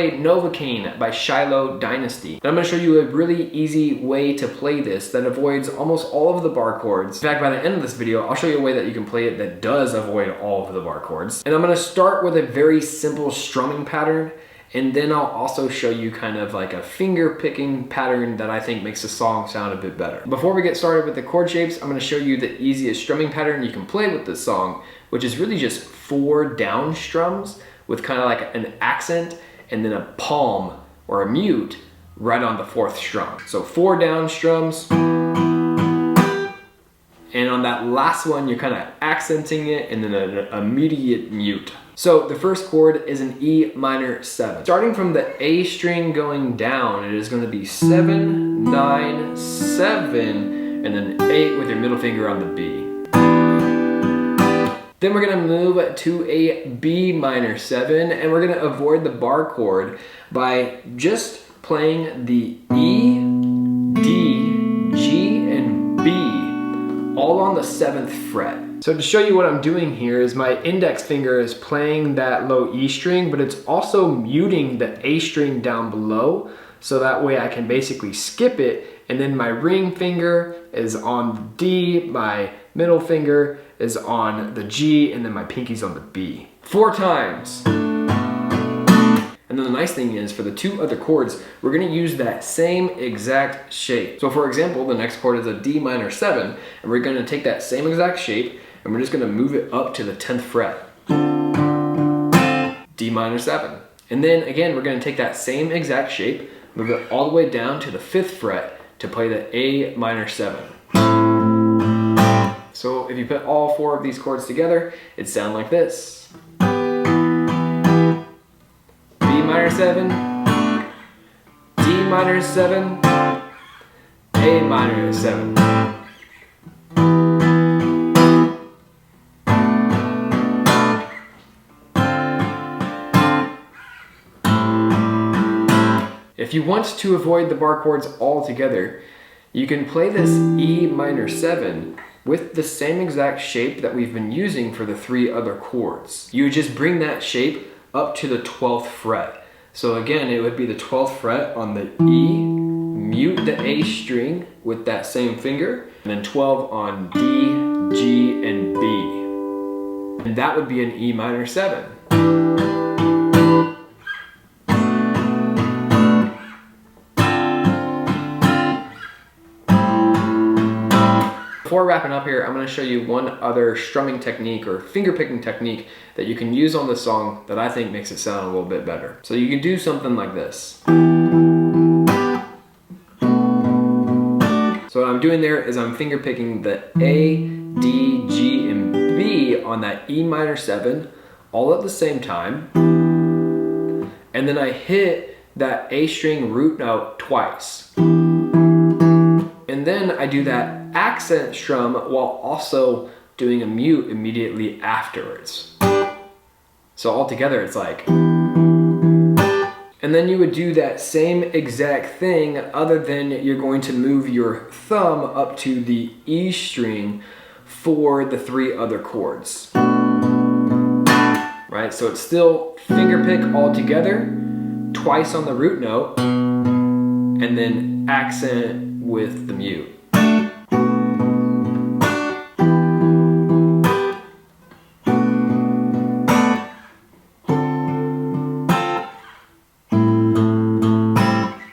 play Novocaine by Shiloh Dynasty. And I'm going to show you a really easy way to play this that avoids almost all of the bar chords. In fact, by the end of this video, I'll show you a way that you can play it that does avoid all of the bar chords. And I'm going to start with a very simple strumming pattern, and then I'll also show you kind of like a finger picking pattern that I think makes the song sound a bit better. Before we get started with the chord shapes, I'm going to show you the easiest strumming pattern you can play with this song, which is really just 4 down strums with kind of like an accent and then a palm or a mute right on the 4th strum. So 4 down strums, and on that last one you're kind of accenting it and then an immediate mute. So the first chord is an E minor 7. Starting from the A string going down, it is going to be 7, 9, 7, and then 8 with your middle finger on the B. Then we're going to move to a B minor 7, and we're going to avoid the bar chord by just playing the E, D, G, and B all on the 7th fret. So to show you what I'm doing here is my index finger is playing that low E string, but it's also muting the A string down below, so that way I can basically skip it, and then my ring finger is on the D, my middle finger is on the G, and then my pinky's on the B. 4 times. And then the nice thing is, for the 2 other chords, we're going to use that same exact shape. So for example, the next chord is a D minor 7, and we're going to take that same exact shape, and we're just going to move it up to the 10th fret. D minor 7. And then again, we're going to take that same exact shape, move it all the way down to the 5th fret to play the A minor 7. So if you put all 4 of these chords together, it sounds like this. B minor 7, D minor 7, A minor 7. If you want to avoid the bar chords altogether, you can play this E minor 7 with the same exact shape that we've been using for the 3 other chords. You would just bring that shape up to the 12th fret. So again, it would be the 12th fret on the E, mute the A string with that same finger, and then 12 on D, G, and B. And that would be an E minor 7. Before wrapping up here, I'm going to show you one other strumming technique or finger picking technique that you can use on this song that I think makes it sound a little bit better. So you can do something like this. So what I'm doing there is I'm finger picking the A, D, G, and B on that E minor 7 all at the same time. And then I hit that A string root note twice. And then I do that accent strum while also doing a mute immediately afterwards. So altogether it's like. And then you would do that same exact thing, other than you're going to move your thumb up to the E string for the 3 other chords. Right, so it's still finger pick all together, twice on the root note, and then accent with the mute.